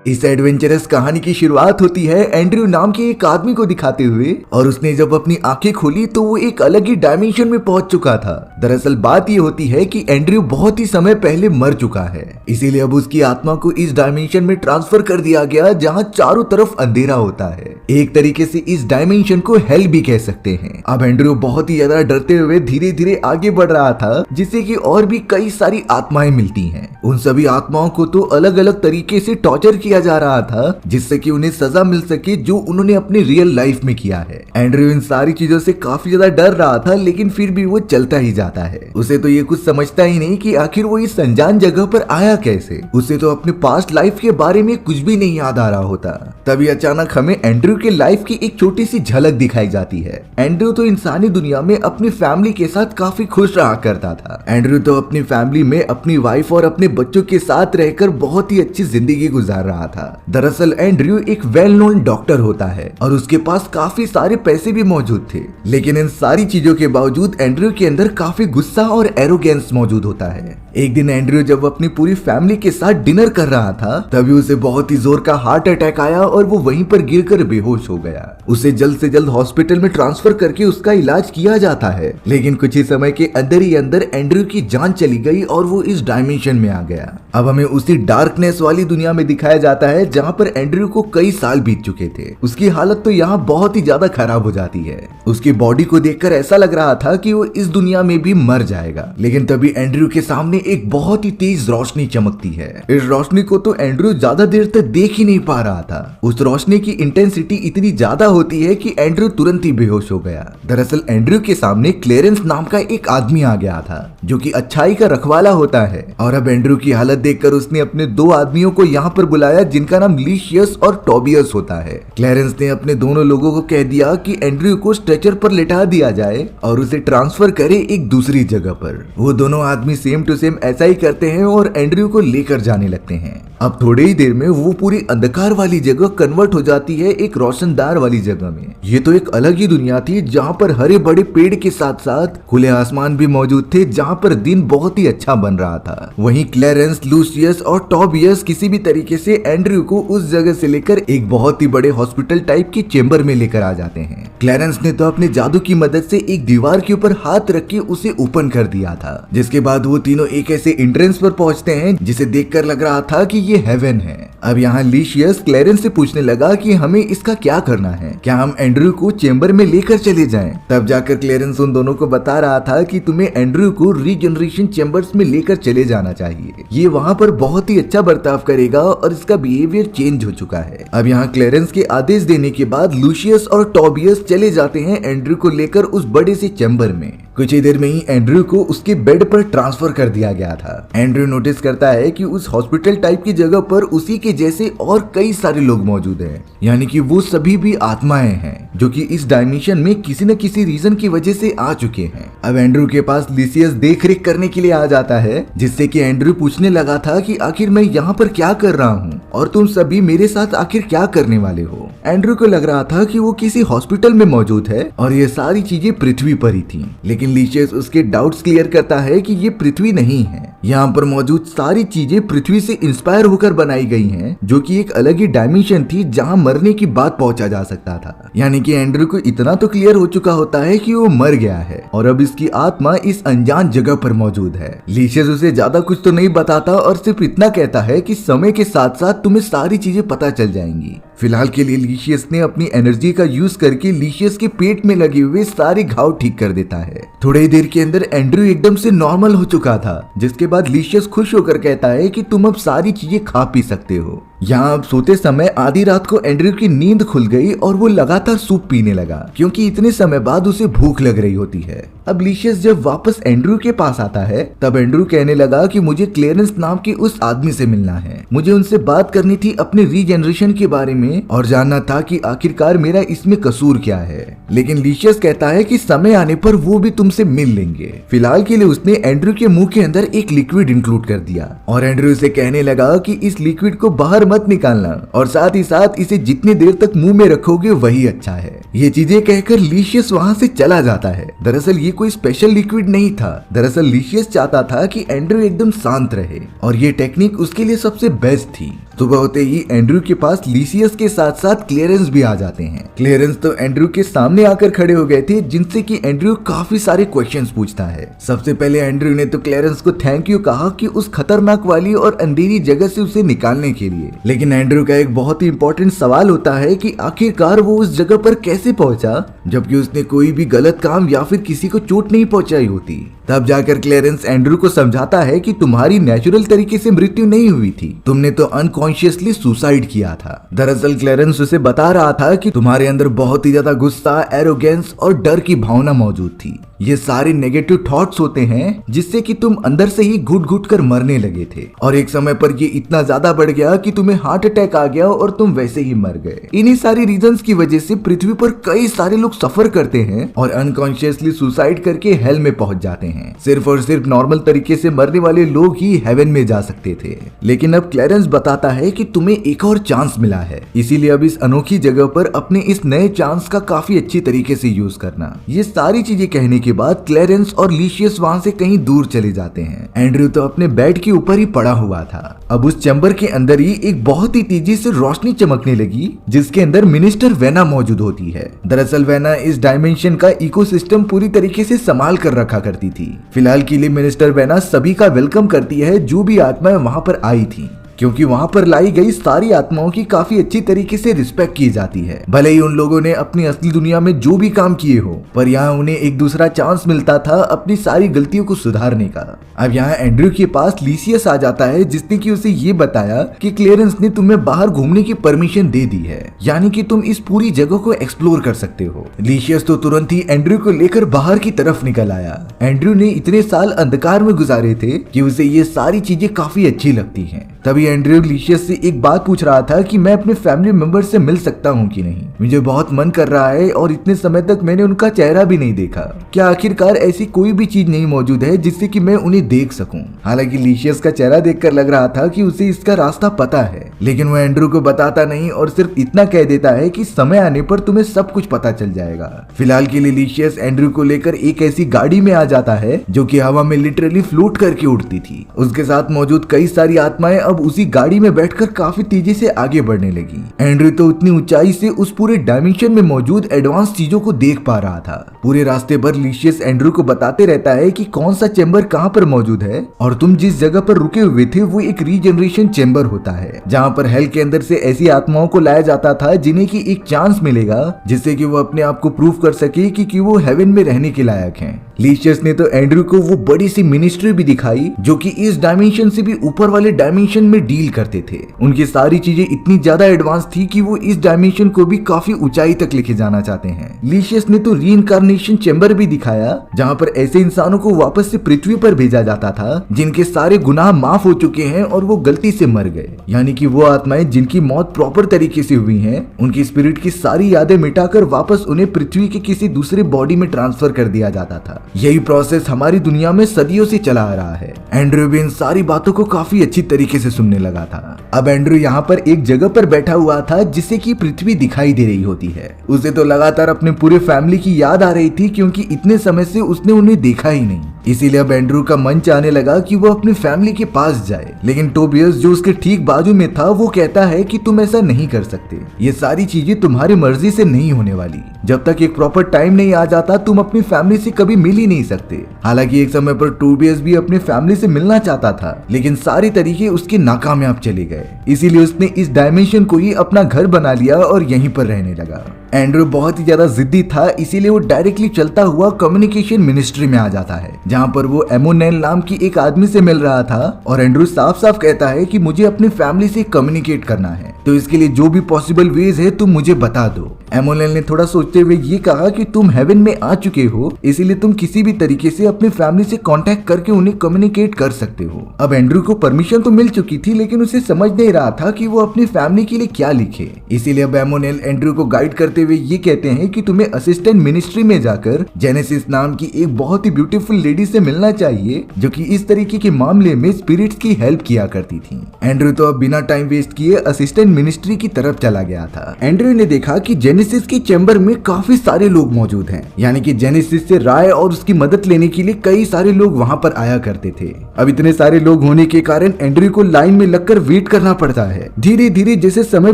इस एडवेंचरस कहानी की शुरुआत होती है एंड्रयू नाम के एक आदमी को दिखाते हुए, और उसने जब अपनी आंखें खोली तो वो एक अलग ही डायमेंशन में पहुंच चुका था। दरअसल बात ये होती है कि एंड्रयू बहुत ही समय पहले मर चुका है, इसीलिए अब उसकी आत्मा को इस डायमेंशन में ट्रांसफर कर दिया गया जहां चारों तरफ अंधेरा होता है। एक तरीके से इस डायमेंशन को हेल भी कह सकते हैं। अब एंड्रयू बहुत ही ज्यादा डरते हुए धीरे धीरे आगे बढ़ रहा था, जिससे कि और भी कई सारी आत्माएं मिलती हैं। उन सभी आत्माओं को तो अलग अलग तरीके से टॉर्चर किया जा रहा था, जिससे कि उन्हें सजा मिल सके जो उन्होंने अपनी रियल लाइफ में किया है। एंड्रयू इन सारी चीजों से काफी ज्यादा डर रहा था, लेकिन फिर भी वो चलता ही जाता है। उसे तो ये कुछ समझता ही नहीं कि आखिर वो इस अनजान जगह पर आया कैसे। उसे तो अपने पास्ट लाइफ के बारे में कुछ भी नहीं याद आ रहा होता। तभी अचानक हमें एंड्रयू के लाइफ की एक छोटी सी झलक दिखाई जाती है। एंड्रयू तो इंसानी दुनिया में अपनी फैमिली के साथ काफी खुश रहा करता था। एंड्रयू तो अपनी फैमिली में अपनी वाइफ और अपने बच्चों के साथ रहकर बहुत ही अच्छी जिंदगी गुजार रहा था। दरअसल एंड्रयू एक वेल नोन डॉक्टर होता है और उसके पास काफी सारे पैसे भी मौजूद थे, लेकिन इन सारी चीजों के बावजूद एंड्रयू के अंदर काफी गुस्सा और एरोगेंस मौजूद होता है। एक दिन एंड्रयू जब अपनी पूरी फैमिली के साथ डिनर कर रहा था, तभी उसे बहुत ही जोर का हार्ट अटैक आया और वो वहीं पर गिरकर बेहोश हो गया। उसे जल्द से जल्द हॉस्पिटल में ट्रांसफर करके उसका इलाज किया जाता है, लेकिन कुछ ही समय के अंदर ही अंदर एंड्रयू की जान चली गई और वो इस डायमेंशन में आ गया। अब हमें उसी डार्कनेस वाली दुनिया में दिखाया जाता है जहाँ पर एंड्रयू को कई साल बीत चुके थे। उसकी हालत तो यहाँ बहुत ही ज्यादा खराब हो जाती है। उसकी बॉडी को देखकर ऐसा लग रहा था कि वो इस दुनिया में भी मर जाएगा, लेकिन तभी एंड्रयू के सामने एक बहुत ही तेज रोशनी चमकती है। इस रोशनी को तो एंड्रयू ज्यादा देर तक देख ही नहीं पा रहा था। उस रोशनी की इंटेंसिटी इतनी ज्यादा होती है कि एंड्रयू तुरंत ही बेहोश हो गया। दरअसल एंड्रयू के सामने क्लेरेंस नाम का एक आदमी आ गया था, जो कि अच्छाई का रखवाला होता है। और अब एंड्रयू की हालत देखकर उसने अपने दो आदमियों को यहाँ पर बुलाया, जिनका नाम लिशियस और टोबियस होता है। क्लेरेंस ने अपने दोनों लोगों को कह दिया कि एंड्रयू को स्ट्रेचर पर लिटा दिया जाए और उसे ट्रांसफर करे एक दूसरी जगह पर। वो दोनों आदमी सेम टू सेम ऐसा ही करते हैं और एंड्रयू को लेकर जाने लगते हैं। अब थोड़ी ही देर में वो पूरी अंधकार वाली जगह कन्वर्ट हो जाती है एक रोशनदार वाली जगह में। ये तो एक अलग ही दुनिया थी, जहाँ पर हरे बड़े पेड़ के साथ साथ खुले आसमान भी मौजूद थे, जहाँ पर दिन बहुत ही अच्छा बन रहा था। वहीं क्लेरेंस, लूसियस और टोबियस किसी भी तरीके से एंड्रयू को उस जगह से लेकर एक बहुत ही बड़े हॉस्पिटल टाइप के चेंबर में लेकर आ जाते हैं। क्लेरेंस ने तो अपने जादू की मदद से एक दीवार के ऊपर हाथ रख के उसे ओपन कर दिया था, जिसके बाद वो तीनों एक ऐसे एंट्रेंस पर पहुंचते हैं जिसे देखकर लग रहा था कि ये हेवन है। अब यहाँ लिशियस क्लेरेंस से पूछने लगा कि हमें इसका क्या करना है, क्या हम एंड्रयू को चेंबर में लेकर चले जाएं? तब जाकर क्लेरेंस उन दोनों को बता रहा था कि तुम्हें एंड्रयू को रीजनरेशन चेंबर्स में लेकर चले जाना चाहिए। ये वहाँ पर बहुत ही अच्छा बर्ताव करेगा और इसका बिहेवियर चेंज हो चुका है। अब यहाँ क्लेरेंस के आदेश देने के बाद लूसियस और टोबियस चले जाते हैं एंड्रयू को लेकर उस बड़े से चेंबर में। कुछ ही देर में ही एंड्रयू को उसके बेड पर ट्रांसफर कर दिया गया था। एंड्रयू नोटिस करता है कि उस हॉस्पिटल टाइप की जगह पर उसी के जैसे और कई सारे लोग मौजूद हैं, यानी कि वो सभी भी आत्माएं हैं जो कि इस डायमेंशन में किसी न किसी रीजन की वजह से आ चुके हैं। अब एंड्रयू के पास लिशियस देख रेख करने के लिए आ जाता है, जिससे कि एंड्रयू पूछने लगा था कि आखिर मैं यहाँ पर क्या कर रहा हूँ और तुम सभी मेरे साथ आखिर क्या करने वाले हो। एंड्रयू को लग रहा था कि वो किसी हॉस्पिटल में मौजूद है और ये सारी चीजें पृथ्वी पर ही थी, लेकिन लिशियस उसके डाउट्स क्लियर करता है कि ये पृथ्वी नहीं है। यहाँ पर मौजूद सारी चीजें पृथ्वी से इंस्पायर होकर बनाई गई हैं, जो कि एक अलग ही डायमेंशन थी जहाँ मरने की बात पहुंचा जा सकता था। यानी कि एंड्रयू को इतना तो क्लियर हो चुका होता है कि वो मर गया है और अब इसकी आत्मा इस अनजान जगह पर मौजूद है। लिशियस उसे ज्यादा कुछ तो नहीं बताता और सिर्फ इतना कहता है कि समय के साथ साथ तुम्हें सारी चीजें पता चल जाएंगी। फिलहाल के लिए लिशियस ने अपनी एनर्जी का यूज करके लिशियस के पेट में लगे हुए सारे घाव ठीक कर देता है। थोड़ी ही देर के अंदर एंड्रयू एकदम से नॉर्मल हो चुका था, जिसके बाद लिशियस खुश होकर कहता है कि तुम अब सारी चीजें खा पी सकते हो। यहाँ अब सोते समय आधी रात को एंड्रयू की नींद खुल गई और वो लगातार सूप पीने लगा, क्योंकि इतने समय बाद उसे भूख लग रही होती है। अब लिशियस जब वापस एंड्रयू के पास आता है, तब एंड्रयू कहने लगा कि मुझे क्लेरेंस नाम के उस आदमी से मिलना है। मुझे उनसे बात करनी थी अपने रीजनरेशन के बारे में में और जानना था कि आखिरकार मेरा इसमें कसूर क्या है। लेकिन लिशियस कहता है कि समय आने पर वो भी तुमसे मिल लेंगे। फिलहाल के लिए उसने एंड्रयू के मुंह के अंदर एक लिक्विड इंक्लूड कर दिया और एंड्रयू से कहने लगा कि इस लिक्विड को बाहर मत निकालना और साथ ही साथ इसे जितनी देर तक मुंह में रखोगे वही अच्छा है। ये चीजें कहकर लिशियस वहाँ से चला जाता है। दरअसल ये कोई स्पेशल लिक्विड नहीं था। दरअसल लिशियस चाहता था कि एंड्रयू एकदम शांत रहे और ये टेक्निक उसके लिए सबसे बेस्ट थी। सुबह होते ही एंड्रयू के पास लिशियस के साथ साथ क्लेरेंस भी आ जाते हैं। क्लेरेंस तो एंड्रयू के सामने आकर खड़े हो गए थे, जिनसे कि एंड्रयू काफी सारे क्वेश्चंस पूछता है। सबसे पहले एंड्रयू ने तो क्लेरेंस को थैंक यू कहा कि उस खतरनाक वाली और अंधेरी जगह से उसे निकालने के लिए। लेकिन एंड्रयू का एक बहुत ही इंपॉर्टेंट सवाल होता है कि आखिरकार वो उस जगह पर कैसे पहुंचा, जबकि उसने कोई भी गलत काम या फिर किसी को चोट नहीं पहुंचाई होती। तब जाकर क्लेरेंस एंड्रयू को समझाता है कि तुम्हारी नेचुरल तरीके से मृत्यु नहीं हुई थी, तुमने तो अनकॉन्शियसली सुसाइड किया था। दरअसल क्लेरेंस उसे बता रहा था कि तुम्हारे अंदर बहुत ही ज्यादा गुस्सा, एरोगेंस और डर की भावना मौजूद थी। ये सारे नेगेटिव थॉट्स होते हैं जिससे कि तुम अंदर से ही घुट घुट कर मरने लगे थे और एक समय पर ये इतना ज्यादा बढ़ गया कि तुम्हें हार्ट अटैक आ गया और तुम वैसे ही मर गए। इन्हीं सारी रीजंस की वजह से पृथ्वी पर कई सारे लोग सफर करते हैं और अनकॉन्शियसली सुसाइड करके हेल में पहुंच जाते हैं। सिर्फ और सिर्फ नॉर्मल तरीके से मरने वाले लोग ही हेवन में जा सकते थे। लेकिन अब क्लेरेंस बताता है कि तुम्हें एक और चांस मिला है, इसीलिए अब इस अनोखी जगह पर अपने इस नए चांस का काफी अच्छी तरीके से यूज करना। ये सारी चीजें कहने के बाद क्लेरेंस और लिशियस वहाँ से कहीं दूर चले जाते हैं। एंड्रयू तो अपने बेड के ऊपर ही पड़ा हुआ था। अब उस चैम्बर के अंदर ही एक बहुत ही तेजी से रोशनी चमकने लगी, जिसके अंदर मिनिस्टर वेना मौजूद होती है। दरअसल वेना इस डायमेंशन का इकोसिस्टम पूरी तरीके से संभाल कर रखा करती थी। फिलहाल के लिए मिनिस्टर वेना सभी का वेलकम करती है जो भी आत्माएं वहाँ पर आई थी, क्योंकि वहाँ पर लाई गई सारी आत्माओं की काफी अच्छी तरीके से रिस्पेक्ट की जाती है। भले ही उन लोगों ने अपनी असली दुनिया में जो भी काम किए हो, पर यहाँ उन्हें एक दूसरा चांस मिलता था अपनी सारी गलतियों को सुधारने का। अब यहाँ एंड्रयू के पास लिशियस आ जाता है, जिसने कि उसे ये बताया कि क्लेरेंस ने तुम्हें बाहर घूमने की परमिशन दे दी है, यानी कि तुम इस पूरी जगह को एक्सप्लोर कर सकते हो। लिशियस तो तुरंत ही एंड्रयू को लेकर बाहर की तरफ निकल आया। एंड्रयू ने इतने साल अंधकार में गुजारे थे कि उसे ये सारी चीजें काफी अच्छी लगती हैं। तभी एंड्रयू लिशियस से एक बात पूछ रहा था कि मैं अपने फैमिली मेंबर से मिल सकता हूँ कि नहीं। मुझे बहुत मन कर रहा है और इतने समय तक मैंने उनका चेहरा भी नहीं देखा। क्या आखिरकार ऐसी कोई भी चीज नहीं मौजूद है जिससे कि मैं उन्हें देख सकूं? हालांकि लिशियस का चेहरा देखकर लग रहा था कि उसे इसका रास्ता पता है, लेकिन वो एंड्रयू को बताता नहीं और सिर्फ इतना कह देता है कि समय आने पर तुम्हें सब कुछ पता चल जाएगा। फिलहाल के लिए लिशियस एंड्रयू को लेकर एक ऐसी गाड़ी में आ जाता है जो कि हवा में लिटरली फ्लोट करके उड़ती थी। उसके साथ मौजूद कई सारी आत्माएं अब उसी गाड़ी में बैठकर काफी तेजी से आगे बढ़ने लगी। एंड्रयू तो उतनी ऊंचाई से उस पूरे डायमेंशन में मौजूद एडवांस चीजों को देख पा रहा था। पूरे रास्ते पर लिशियस एंड्रयू को बताते रहता है कि कौन सा चेंबर कहाँ पर मौजूद है और तुम जिस जगह पर रुके हुए थे वो एक रीजनरेशन चेंबर होता है, जहाँ पर हेल के अंदर से ऐसी आत्माओं को लाया जाता था जिन्हें की एक चांस मिलेगा जिससे कि वो अपने आप को प्रूव कर सके कि वो हेवन में रहने के लायक हैं। लिशियस ने तो एंड्रयू को वो बड़ी सी मिनिस्ट्री भी दिखाई जो कि इस डायमेंशन से भी ऊपर वाले डायमेंशन में डील करते थे। उनकी सारी चीजें इतनी ज्यादा एडवांस थी कि वो इस डायमेंशन को भी काफी ऊंचाई तक लेके जाना चाहते हैं। लिशियस ने तो रीइंकार्नेशन चेंबर भी दिखाया जहाँ पर ऐसे इंसानों को वापस से पृथ्वी पर भेजा जाता था जिनके सारे गुनाह माफ हो चुके हैं और वो गलती से मर गए, यानी कि वो आत्माएं जिनकी मौत प्रॉपर तरीके से हुई है, उनकी स्पिरिट की सारी यादें मिटाकर वापस उन्हें पृथ्वी के किसी दूसरे बॉडी में ट्रांसफर कर दिया जाता था। यही प्रोसेस हमारी दुनिया में सदियों से चला आ रहा है। एंड्रयू भी इन सारी बातों को काफी अच्छी तरीके से सुनने लगा था। अब एंड्रयू यहाँ पर एक जगह पर बैठा हुआ था जिससे कि पृथ्वी दिखाई दे रही होती है। उसे तो लगातार अपने पूरे फैमिली की याद आ रही थी क्योंकि इतने समय से उसने उन्हें देखा ही नहीं। इसीलिए अब एंड्रयू का मन चाहने लगा कि वो अपनी फैमिली के पास जाए, लेकिन टोबियस जो उसके ठीक बाजू में था वो कहता है कि तुम ऐसा नहीं कर सकते, ये सारी चीजें तुम्हारी मर्जी से नहीं होने वाली। जब तक एक प्रॉपर टाइम नहीं आ जाता तुम अपनी फैमिली से कभी मिल ही नहीं सकते। हालांकि एक समय पर टोबियस भी अपने फैमिली से मिलना चाहता था, लेकिन सारे तरीके उसके नाकामयाब चले गए। इसीलिए उसने इस डायमेंशन को ही अपना घर बना लिया और यहीं पर रहने लगा। एंड्रयू बहुत ही ज्यादा जिद्दी था, इसीलिए वो डायरेक्टली चलता हुआ कम्युनिकेशन मिनिस्ट्री में आ जाता है, जहाँ पर वो एमोनेल नाम की एक आदमी से मिल रहा था और एंड्रयू साफ साफ कहता है कि मुझे अपनी फैमिली से कम्युनिकेट करना है। तो इसके लिए जो भी पॉसिबल वेज है तुम मुझे बता दो। एमोनेल ने थोड़ा सोचते हुए ये कहा कि तुम हेवन में आ चुके हो, इसीलिए तुम किसी भी तरीके से अपनी फैमिली से कांटेक्ट करके उन्हें कम्युनिकेट कर सकते हो। अब एंड्रयू को परमिशन तो मिल चुकी थी, लेकिन उसे समझ नहीं रहा था कि वो अपनी फैमिली के लिए क्या लिखे। इसीलिए अब एमोनेल एंड्रयू को गाइड करते हुए ये कहते हैं कि तुम्हें असिस्टेंट मिनिस्ट्री में जाकर जेनेसिस नाम की एक बहुत ही ब्यूटीफुल लेडी से मिलना चाहिए, जो कि इस तरीके के मामले में स्पिरिट्स की हेल्प किया करती थी। एंड्रयू तो अब बिना टाइम वेस्ट किए असिस्टेंट मिनिस्ट्री की तरफ चला गया था। एंड्रयू ने देखा कि जेनेसिस के चैम्बर में काफी सारे लोग मौजूद हैं, यानी कि जेनेसिस से राय और उसकी मदद लेने के लिए कई सारे लोग वहां पर आया करते थे। अब इतने सारे लोग होने के कारण एंड्रयू को लाइन में लगकर वेट करना पड़ता है। धीरे धीरे जैसे समय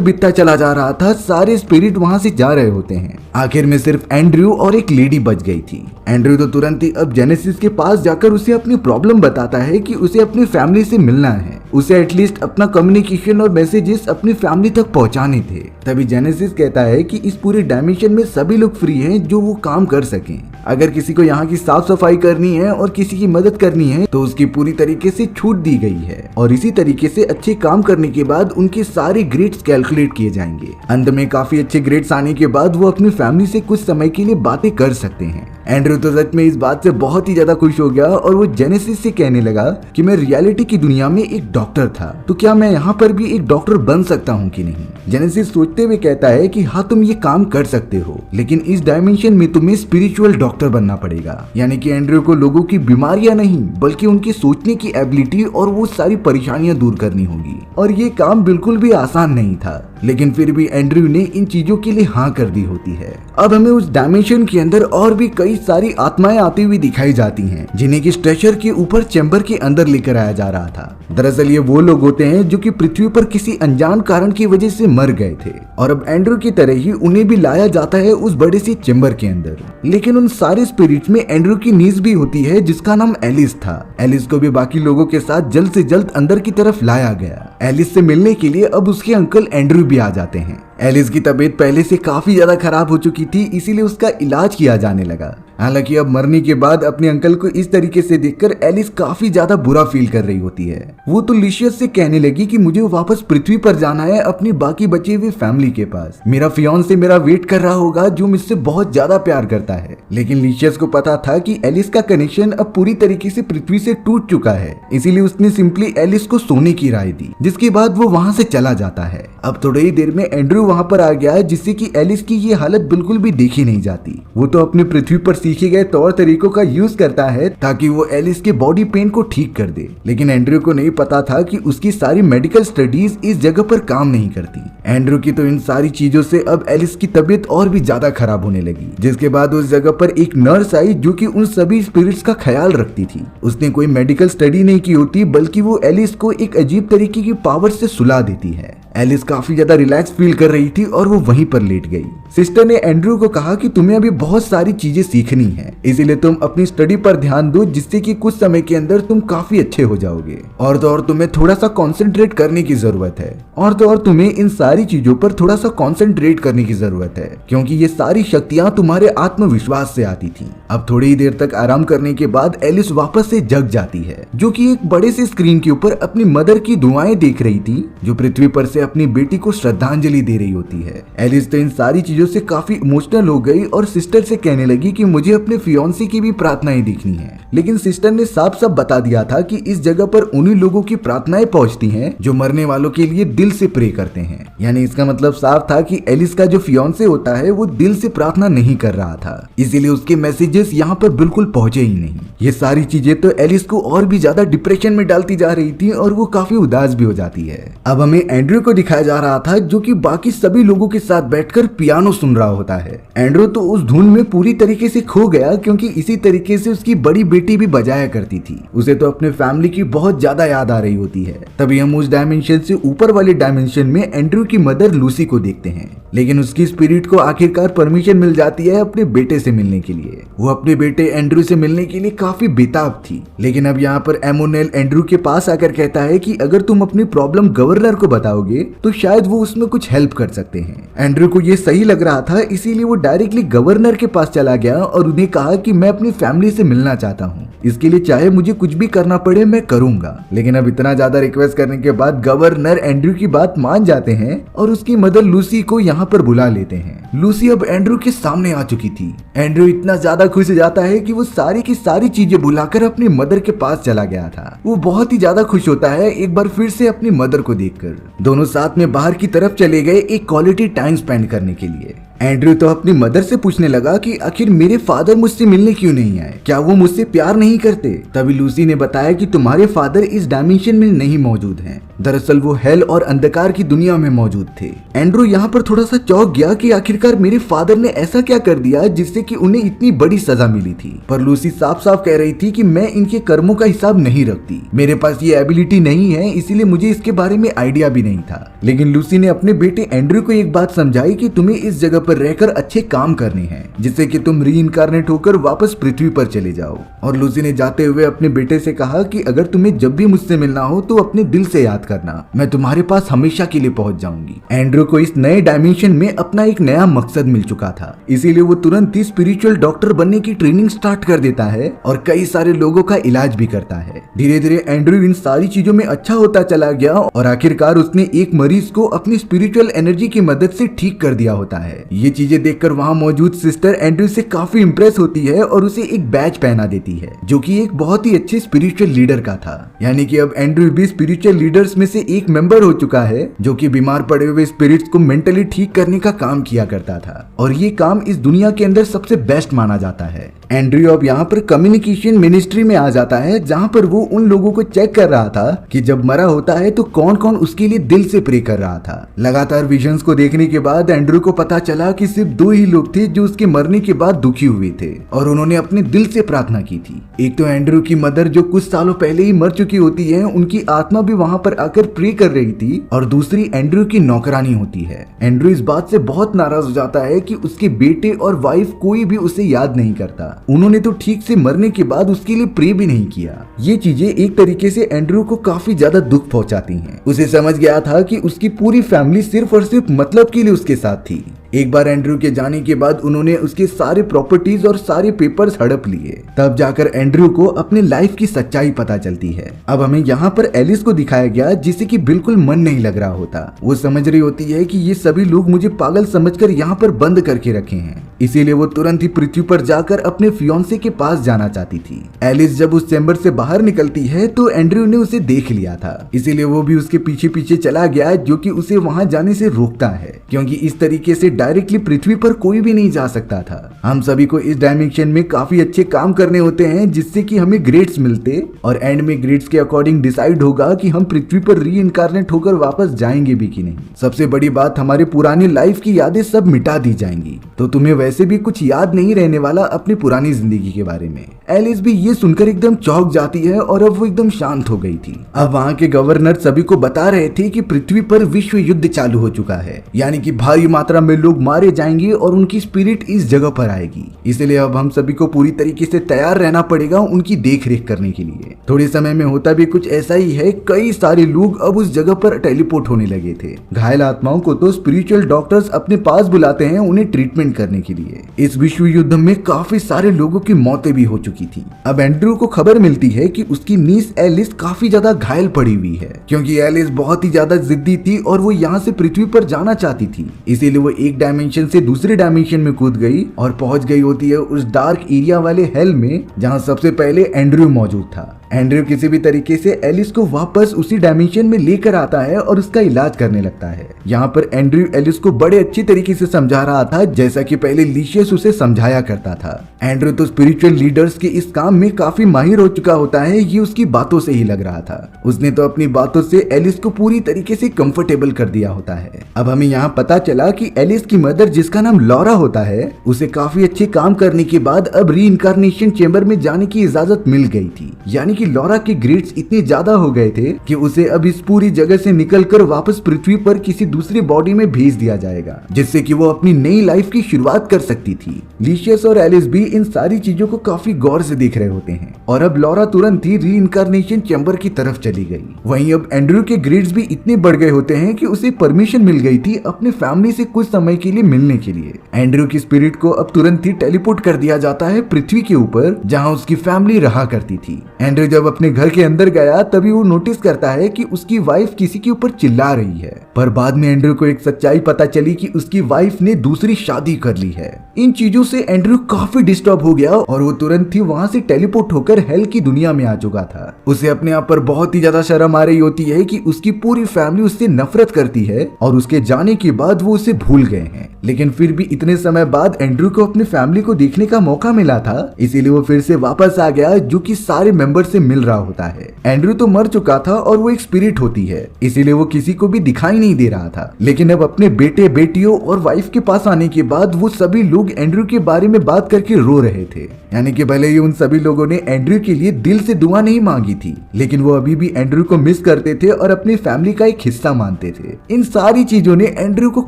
बीतता चला जा रहा था, सारे स्पिरिट वहां से जा रहे होते हैं। आखिर में सिर्फ एंड्रयू और एक लेडी बच गई थी। एंड्रयू तो तुरंत ही अब जेनेसिस के पास जाकर उसे अपनी प्रॉब्लम बताता है कि उसे अपनी फैमिली से मिलना है, उसे एटलीस्ट अपना कम्युनिकेशन और मैसेजेस अपनी फैमिली तक पहुंचाने थे। तभी जेनेसिस कहता है कि इस पूरे डायमेंशन में सभी लोग फ्री हैं जो वो काम कर सकें। अगर किसी को यहाँ की साफ सफाई करनी है और किसी की मदद करनी है तो उसकी पूरी तरीके से छूट दी गई है, और इसी तरीके से अच्छे काम करने के बाद उनके सारे ग्रेड्स कैलकुलेट किए जाएंगे। अंत में काफी अच्छे ग्रेड्स आने के बाद वो अपनी फैमिली से कुछ समय के लिए बातें कर सकते हैं। एंड्रयू तो सच में इस बात से बहुत ही ज्यादा खुश हो गया और वो जेनेसिस से कहने लगा कि मैं रियलिटी की दुनिया में एक डॉक्टर था, तो क्या मैं यहाँ पर भी एक डॉक्टर बन सकता हूँ कि नहीं। जेनेसिस सोचते हुए कहता है कि हाँ, तुम ये काम कर सकते हो, लेकिन इस डायमेंशन में तुम्हें स्पिरिचुअल डॉक्टर बनना पड़ेगा। यानी कि एंड्रयू को लोगों की बीमारियां नहीं बल्कि उनकी सोचने की एबिलिटी और वो सारी परेशानियां दूर करनी होगी, और ये काम बिल्कुल भी आसान नहीं था, लेकिन फिर भी एंड्रयू ने इन चीजों के लिए हाँ कर दी होती है। अब हमें उस डायमेंशन के अंदर और भी कई सारी आत्माएं आती हुई दिखाई जाती हैं, जिन्हें की स्ट्रेचर के ऊपर चैम्बर के अंदर लेकर आया जा रहा था। दरअसल ये वो लोग होते हैं जो कि पृथ्वी पर किसी अनजान कारण की वजह से मर गए थे, और अब एंड्रयू की तरह ही उन्हें भी लाया जाता है उस बड़े से चैम्बर के अंदर। लेकिन उन सारे स्पिरिट्स में एंड्रयू की नीज भी होती है, जिसका नाम एलिस था। एलिस को भी बाकी लोगों के साथ जल्द से जल्द अंदर की तरफ लाया गया। एलिस से मिलने के लिए अब उसके अंकल एंड्रयू भी आ जाते हैं। एलिस की तबीयत पहले से काफी ज्यादा खराब हो चुकी थी, इसीलिए उसका इलाज किया जाने लगा। हालांकि अब मरने के बाद अपने अंकल को इस तरीके से देखकर एलिस काफी ज्यादा बुरा फील कर रही होती है। वो तो लिशियस से कहने लगी कि मुझे वापस पृथ्वी पर जाना है, अपनी बाकी बचे हुए फैमिली के पास। मेरा फियांसे मेरा वेट कर रहा होगा, जो मुझसे बहुत ज्यादा प्यार करता है। लेकिन लिशियस को पता था कि एलिस का कनेक्शन अब पूरी तरीके से पृथ्वी से टूट चुका है, इसीलिए उसने सिंपली एलिस को सोने की राय दी, जिसके बाद वो वहाँ से चला जाता है। अब थोड़ी ही देर में एंड्रयू वहाँ पर आ गया, जिससे कि एलिस की ये हालत बिल्कुल भी देखी नहीं जाती। वो तो अपने पृथ्वी पर सीखे गए तौर तरीकों का यूज करता है ताकि वो एलिस के बॉडी पेन को ठीक कर दे। लेकिन एंड्रयू को नहीं पता था कि उसकी सारी मेडिकल स्टडीज इस जगह पर काम नहीं करती। एंड्रयू की तो इन सारी चीजों से अब एलिस की तबीयत और भी ज्यादा खराब होने लगी, जिसके बाद उस जगह पर एक नर्स आई जो कि उन सभी स्पिरिट्स का ख्याल रखती थी। उसने कोई मेडिकल स्टडी नहीं की होती, बल्कि वो एलिस को एक अजीब तरीके की पावर से सुला देती है। एलिस काफी ज्यादा रिलैक्स फील कर रही थी और वो वहीं पर लेट गई। सिस्टर ने एंड्रयू को कहा कि तुम्हें अभी बहुत सारी चीजें सीखनी है, इसीलिए तुम अपनी स्टडी पर ध्यान दो, जिससे कि कुछ समय के अंदर तुम काफी अच्छे हो जाओगे। और तो और तुम्हें थोड़ा सा कंसंट्रेट करने की जरूरत है, और तो और तुम्हें इन सारी चीजों पर थोड़ा सा कंसंट्रेट करने की जरूरत है, क्योंकि ये सारी शक्तियां तुम्हारे आत्मविश्वास से आती थी। अब थोड़ी ही देर तक आराम करने के बाद एलिस वापस से जग जाती है, जो कि एक बड़े से स्क्रीन के ऊपर अपनी मदर की दुआएं देख रही थी, जो पृथ्वी पर से अपनी बेटी को श्रद्धांजलि दे रही होती है। एलिस तो इन सारी चीजों से काफी इमोशनल हो गई और सिस्टर से कहने लगी कि मुझे अपने फियांसे की भी प्रार्थनाएं देखनी है। लेकिन सिस्टर ने साफ साफ बता दिया था कि इस जगह पर उन्हीं लोगों की प्रार्थनाएं पहुंचती हैं जो मरने वालों के लिए दिल से प्रे करते हैं। यानी इसका मतलब साफ था कि एलिस का जो फियांसे होता है वो दिल से प्रार्थना नहीं कर रहा था, इसीलिए उसके मैसेजेस यहाँ पर बिल्कुल पहुंचे ही नहीं। ये सारी चीजें तो एलिस को और भी ज्यादा डिप्रेशन में डालती जा रही थी और वो काफी उदास भी हो जाती है। अब हमें एंड्रयू को दिखाया जा रहा था, जो कि बाकी सभी लोगों के साथ बैठकर पियानो सुन रहा होता है। एंड्रयू तो उस धुन में पूरी तरीके से खो गया, क्योंकि इसी तरीके से उसकी बड़ी बेटी भी बजाया करती थी। उसे तो अपने फैमिली की बहुत ज्यादा याद आ रही होती है। तभी हम उस डायमेंशन से ऊपर वाले डायमेंशन में एंड्रयू की मदर लूसी को देखते हैं, लेकिन उसकी स्पिरिट को आखिरकार परमिशन मिल जाती है अपने बेटे से मिलने के लिए। वो अपने बेटे एंड्रयू से मिलने के लिए काफी बेताब थी। लेकिन अब यहाँ पर एमोनेल एंड्रयू के पास आकर कहता है कि अगर तुम अपनी प्रॉब्लम गवर्नर को बताओगे होंगे तो शायद वो उसमें कुछ हेल्प कर सकते हैं। एंड्रयू को ये सही लग रहा था, इसीलिए वो डायरेक्टली गवर्नर के पास चला गया और उन्हें कहा कि मैं अपनी फैमिली से मिलना चाहता हूँ, इसके लिए चाहे मुझे कुछ भी करना पड़े मैं करूंगा। लेकिन अब इतना ज्यादा रिक्वेस्ट करने के बाद गवर्नर एंड्रयू की बात मान जाते हैं और उसकी मदर लूसी को यहाँ पर बुला लेते हैं। लूसी अब एंड्रयू के सामने आ चुकी थी। एंड्रयू इतना ज्यादा खुश हो जाता है कि वो सारी की सारी चीजें भुलाकर अपनी मदर के पास चला गया था। वो बहुत ही ज्यादा खुश होता है एक बार फिर से अपनी मदर को देखकर। दोनों साथ में बाहर की तरफ चले गए एक क्वालिटी टाइम स्पेंड करने के लिए। एंड्रयू तो अपनी मदर से पूछने लगा कि आखिर मेरे फादर मुझसे मिलने क्यों नहीं आए, क्या वो मुझसे प्यार नहीं करते। तभी लूसी ने बताया कि तुम्हारे फादर इस डायमेंशन में नहीं मौजूद हैं। दरअसल वो हेल और अंधकार की दुनिया में मौजूद थे। एंड्रयू यहाँ पर थोड़ा सा चौंक गया कि आखिरकार मेरे फादर ने ऐसा क्या कर दिया जिससे कि उन्हें इतनी बड़ी सजा मिली थी। पर लूसी साफ साफ कह रही थी कि मैं इनके कर्मों का हिसाब नहीं रखती, मेरे पास ये एबिलिटी नहीं है, इसीलिए मुझे इसके बारे में आइडिया भी नहीं था। लेकिन लूसी ने अपने बेटे एंड्रयू को एक बात समझाई कि तुम्हें इस जगह पर रहकर अच्छे काम करने हैं जिससे कि तुम रीइंकारनेट होकर वापस पृथ्वी पर चले जाओ। और लूसी ने जाते हुए अपने बेटे से कहा कि अगर तुम्हें जब भी मुझसे मिलना हो तो अपने दिल से याद करना, मैं तुम्हारे पास हमेशा के लिए पहुंच जाऊंगी। एंड्रयू को इस नए डायमेंशन में अपना एक नया मकसद मिल चुका था, इसीलिए वो तुरंत ही स्पिरिचुअल डॉक्टर बनने की ट्रेनिंग स्टार्ट कर देता है और कई सारे लोगों का इलाज भी करता है। धीरे धीरे एंड्रयू इन सारी चीजों में अच्छा होता चला गया और आखिरकार उसने एक मरीज को अपनी स्पिरिचुअल एनर्जी की मदद से ठीक कर दिया होता है। ये चीजें देखकर वहां मौजूद सिस्टर एंड्रयू से काफी इंप्रेस होती है और उसे एक बैच पहना देती है जो कि एक बहुत ही अच्छे स्पिरिचुअल लीडर का था। यानी कि अब एंड्रयू भी स्पिरिचुअल लीडर्स में से एक मेंबर हो चुका है जो कि बीमार पड़े हुए स्पिरिट्स को मेंटली ठीक करने का काम किया करता था और ये काम इस दुनिया के अंदर सबसे बेस्ट माना जाता है। एंड्रयू अब यहाँ पर कम्युनिकेशन मिनिस्ट्री में आ जाता है जहाँ पर वो उन लोगों को चेक कर रहा था कि जब मरा होता है तो कौन कौन उसके लिए दिल से प्रे कर रहा था। लगातार विजन्स को देखने के बाद एंड्रयू को पता चला कि सिर्फ 2 ही लोग थे जो उसके मरने के बाद दुखी हुए थे और उन्होंने अपने दिल से प्रार्थना की थी। एक तो एंड्रयू की मदर जो कुछ सालों पहले ही मर चुकी होती है, उनकी आत्मा भी वहाँ पर आकर प्रे कर रही थी और दूसरी एंड्रयू की नौकरानी होती है। एंड्रयू इस बात से बहुत नाराज हो जाता है कि उसके बेटे और वाइफ कोई भी उसे याद नहीं करता, उन्होंने तो ठीक से मरने के बाद उसके लिए प्रे भी नहीं किया। ये चीजें एक तरीके से एंड्रयू को काफी ज्यादा दुख पहुंचाती हैं। उसे समझ गया था कि उसकी पूरी फैमिली सिर्फ और सिर्फ मतलब के लिए उसके साथ थी। एक बार एंड्रयू के जाने के बाद उन्होंने उसके सारे प्रॉपर्टीज और सारे पेपर्स हड़प लिए। तब जाकर एंड्रयू को अपने लाइफ की सच्चाई पता चलती है। अब हमें यहाँ पर एलिस को दिखाया गया जिसे कि बिल्कुल मन नहीं लग रहा होता। वो समझ रही होती है कि ये सभी लोग मुझे पागल समझकर यहाँ पर बंद करके रखे हैं, इसीलिए वो तुरंत ही पृथ्वी पर जाकर अपने फियांसे के पास जाना चाहती थी। एलिस जब उस चैम्बर से बाहर निकलती है तो एंड्रयू ने उसे देख लिया था, इसीलिए वो भी उसके पीछे पीछे चला गया जो कि उसे वहां जाने से रोकता है, क्योंकि इस तरीके से डायरेक्टली पृथ्वी पर कोई भी नहीं जा सकता था। हम सभी को इस डायमेंशन में काफी अच्छे काम करने होते हैं जिससे कि हमें ग्रेड्स मिलते और एंड में ग्रेड्स के अकॉर्डिंग डिसाइड होगा कि हम पृथ्वी पर रीइंकारनेट होकर वापस जाएंगे भी कि नहीं। सबसे बड़ी बात, हमारे पुरानी लाइफ की यादें सब मिटा दी जाएंगी, तो तुम्हें वैसे भी कुछ याद नहीं रहने वाला अपनी पुरानी जिंदगी के बारे में। एलिस भी ये सुनकर एकदम चौंक जाती है और अब वो एकदम शांत हो गई थी। अब वहाँ के गवर्नर सभी को बता रहे थे कि पृथ्वी पर विश्व युद्ध चालू हो चुका है, यानी कि भारी मात्रा में लोग मारे जाएंगे और उनकी स्पिरिट इस जगह पर आएगी। इसलिए अब हम सभी को पूरी तरीके से तैयार रहना पड़ेगा उनकी देख रेख करने के लिए। थोड़े समय में होता भी कुछ ऐसा ही है, कई सारे लोग अब उस जगह पर टेलीपोर्ट होने लगे थे। घायल आत्माओं को तो स्पिरिचुअल डॉक्टर्स अपने पास बुलाते हैं उन्हें ट्रीटमेंट करने के लिए। इस विश्व युद्ध में काफी सारे लोगों की मौतें भी हो चुकी थी। अब एंड्रयू को खबर मिलती है कि उसकी नीस एलिस काफी ज्यादा घायल पड़ी हुई है, क्योंकि एलिस बहुत ही ज्यादा जिद्दी थी और वो यहाँ से पृथ्वी पर जाना चाहती थी। इसीलिए वो एक डायमेंशन से दूसरे डायमेंशन में कूद गई और पहुंच गई होती है उस डार्क एरिया वाले हेल में जहाँ सबसे पहले एंड्रयू मौजूद था। एंड्रयू किसी भी तरीके से एलिस को वापस उसी डायमेंशन में लेकर आता है और उसका इलाज करने लगता है। यहाँ पर एंड्रयू एलिस को बड़े अच्छी तरीके से समझा रहा था जैसा कि पहले लिशियस उसे समझाया करता था। एंड्रयू तो स्पिरिचुअल लीडर्स के इस काम में काफी माहिर हो चुका होता है, ये उसकी बातों से ही लग रहा था। उसने तो अपनी बातों से एलिस को पूरी तरीके से कंफर्टेबल कर दिया होता है। अब हमें यहाँ पता चला कि एलिस की मदर जिसका नाम लॉरा होता है, उसे काफी अच्छे काम करने के बाद अब रीइंकारनेशन चेंबर में जाने की इजाजत मिल गई थी, यानी क्योंकि लॉरा के ग्रेड्स इतने ज्यादा हो गए थे कि उसे अब इस पूरी जगह से निकलकर वापस पृथ्वी पर किसी दूसरी बॉडी में भेज दिया जाएगा, जिससे कि वो अपनी नई लाइफ की शुरुआत कर सकती थी। लिशियस और एलिस भी इन सारी चीजों को काफी गौर से देख रहे होते हैं और अब लॉरा तुरंत ही रीइंकार्नेशन चैम्बर की तरफ चली गई। वहीं अब एंड्रयू के ग्रेड्स भी इतने बढ़ गए होते हैं कि उसे परमिशन मिल गई थी अपने फैमिली से कुछ समय के लिए मिलने के लिए। एंड्रयू की स्पिरिट को अब तुरंत ही टेलीपोर्ट कर दिया जाता है पृथ्वी के ऊपर, जहां उसकी फैमिली रहा करती थी। एंड्रयू जब अपने घर के अंदर गया तभी वो नोटिस करता है कि उसकी वाइफ किसी के ऊपर चिल्ला रही है, पर बाद में एंड्रयू को एक सच्चाई पता चली कि उसकी वाइफ ने दूसरी शादी कर ली है। इन चीजों से एंड्रयू काफी डिस्टर्ब हो गया और वो तुरंत ही वहां से टेलीपोर्ट होकर हेल की दुनिया में आ चुका था। उसे अपने आप पर बहुत ही ज्यादा शर्म आ रही होती है कि उसकी पूरी फैमिली उससे नफरत करती है और उसके जाने के बाद वो उसे भूल गए हैं। लेकिन फिर भी इतने समय बाद एंड्रयू को अपनी फैमिली को देखने का मौका मिला था, इसीलिए वो फिर से वापस आ गया, जो कि सारे मेंबर से मिल रहा होता है। एंड्रयू तो मर चुका था और वो एक स्पिरिट होती है, इसीलिए वो किसी को भी दिखाई नहीं दे रहा था। लेकिन अब अपने बेटे बेटियों और वाइफ के पास आने के बाद वो सभी लोग एंड्रयू के बारे में बात करके रो रहे थे। यानी कि भले ही उन सभी लोगों ने एंड्रयू के लिए दिल से दुआ नहीं मांगी थी, लेकिन वो अभी भी एंड्रयू को मिस करते थे और अपनी फैमिली का एक हिस्सा मानते थे। इन सारी चीजों ने एंड्रयू को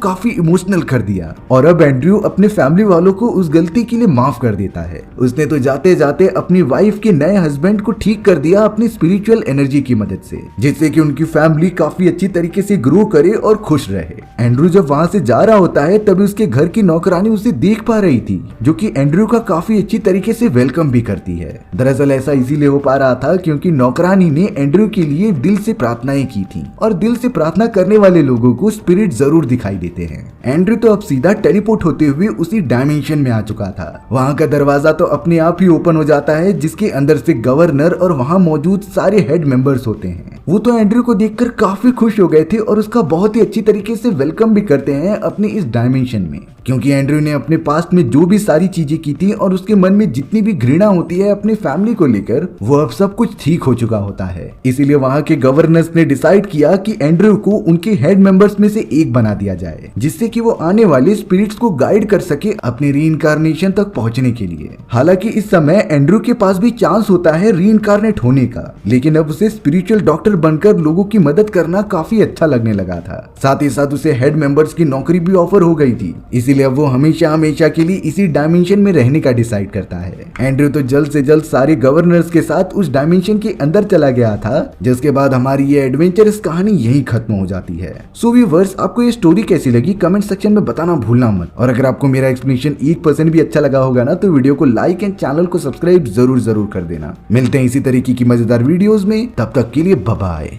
काफी इमोशनल कर दिया और अब एंड्रयू अपने फैमिली वालों को उस गलती के लिए माफ कर देता है। उसने तो जाते जाते अपनी वाइफ के नए हस्बैंड को ठीक कर दिया अपनी स्पिरिचुअल एनर्जी की मदद से, जिससे कि उनकी फैमिली काफी अच्छी तरीके से ग्रो करे और खुश रहे। एंड्रयू जब वहां से जा रहा होता है तभी उसके घर की नौकरानी उसे देख पा रही थी, जो कि एंड्रयू का काफी अच्छी तरीके से वेलकम भी करती है। दरअसल ऐसा इसीलिए हो पा रहा था क्योंकि नौकरानी ने एंड्रयू के लिए दिल से प्रार्थनाएं की थी और दिल से प्रार्थना करने वाले लोगों को स्पिरिट जरूर दिखाई देते हैं। एंड्रयू तो अब सीधा टेलीपोर्ट होते हुए उसी डायमेंशन में आ चुका था। वहां का दरवाजा तो अपने आप ही ओपन हो जाता है, जिसके अंदर से गवर्नर और वहां मौजूद सारे हेड मेंबर्स होते हैं। वो तो एंड्रयू को देखकर काफी खुश हो गए थे और उसका बहुत ही अच्छी तरीके से वेलकम भी करते हैं अपने इस डायमेंशन में, क्योंकि एंड्रयू ने अपने पास्ट में जो भी सारी चीजें की थी और उसके मन में जितनी भी घृणा होती है अपनी फैमिली को लेकर, वो अब सब कुछ ठीक हो चुका होता है। इसीलिए वहां के गवर्नर्स ने डिसाइड किया कि एंड्रयू को उनके हेड मेंबर्स में से एक बना दिया जाए, जिससे कि वो आने वाले स्पिरिट्स को गाइड कर सके अपने रीइंकार्नेशन तक पहुंचने के लिए। हालांकि इस समय एंड्रयू के पास भी चांस होता है रीइंकार्नेट होने का, लेकिन अब उसे स्पिरिचुअल डॉक्टर बनकर लोगों की मदद करना काफी अच्छा लगने लगा था। साथ ही साथ उसे हेड मेंबर्स की नौकरी भी ऑफर हो गई थी, इसीलिए अब वो हमेशा हमेशा के लिए इसी डायमेंशन में रहने का डिसाइड करता है। एंड्रयू तो जल्द से जल्द सारे गवर्नर्स के साथ उस डायमेंशन के अंदर चला गया था, जिसके बाद हमारी ये एडवेंचरस कहानी यही खत्म हो जाती है। सो व्यूअर्स, आपको ये स्टोरी कैसी लगी कमेंट सेक्शन में बताना भूलना मत, और अगर आपको मेरा एक्सप्लेनेशन 1% भी अच्छा लगा होगा ना, तो वीडियो को लाइक एंड चैनल को सब्सक्राइब जरूर कर देना। मिलते हैं इसी तरीके की मजेदार वीडियोस में, तब तक के लिए बाय बाय।